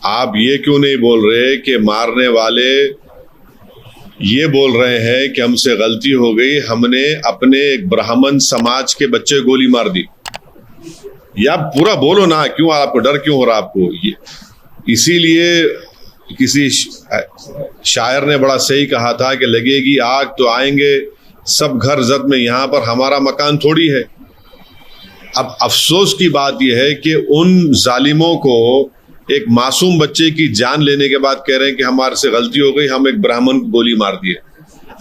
आप ये क्यों नहीं बोल रहे कि मारने वाले ये बोल रहे हैं कि हमसे गलती हो गई, हमने अपने एक ब्राह्मण समाज के बच्चे गोली मार दी? या पूरा बोलो ना, क्यों आपको डर क्यों हो रहा आपको? ये इसीलिए किसी शायर ने बड़ा सही कहा था कि लगेगी आग तो आएंगे सब घर जद में, यहां पर हमारा मकान थोड़ी है। अब अफसोस की बात यह है कि उन जालिमों को एक मासूम बच्चे की जान लेने के बाद कह रहे हैं कि हमारे से गलती हो गई, हम एक ब्राह्मण को गोली मार दिए।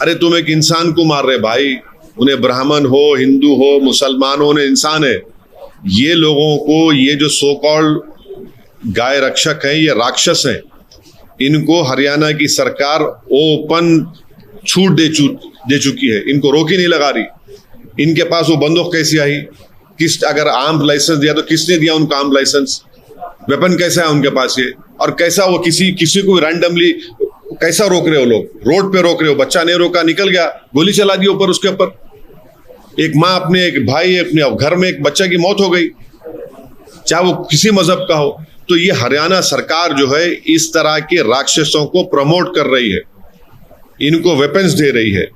अरे तुम एक इंसान को मार रहे भाई, उन्हें ब्राह्मण हो, हिंदू हो, मुसलमान हो, उन्हें इंसान है। ये लोगों को, ये जो सो कॉल्ड गाय रक्षक हैं, ये राक्षस हैं। इनको हरियाणा की सरकार ओपन छूट दे चुकी है, इनको रोक ही नहीं लगा रही। इनके पास वो बंदूक कैसी आई? अगर आर्म लाइसेंस दिया तो किसने दिया उनको आर्म लाइसेंस? वेपन कैसा है उनके पास ये? और कैसा वो किसी को रैंडमली कैसा रोक रहे हो? लोग रोड पे रोक रहे हो, बच्चा नहीं रोका, निकल गया, गोली चला दी ऊपर उसके ऊपर। एक माँ अपने एक भाई अपने घर में एक बच्चा की मौत हो गई, चाहे वो किसी मजहब का हो। तो ये हरियाणा सरकार जो है इस तरह के राक्षसों को प्रमोट कर रही है, इनको वेपन्स दे रही है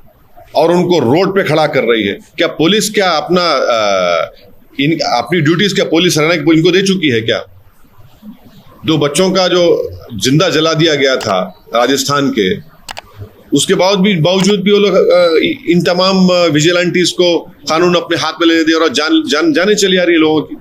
और उनको रोड पे खड़ा कर रही है। क्या पुलिस क्या अपनी ड्यूटीज क्या पुलिस हरियाणा इनको दे चुकी है क्या? दो बच्चों का जो जिंदा जला दिया गया था राजस्थान के, उसके बावजूद भी वो लोग इन तमाम विजिलेंटीज को कानून अपने हाथ में लेने दिया और जाने चली आ रही है लोगों की।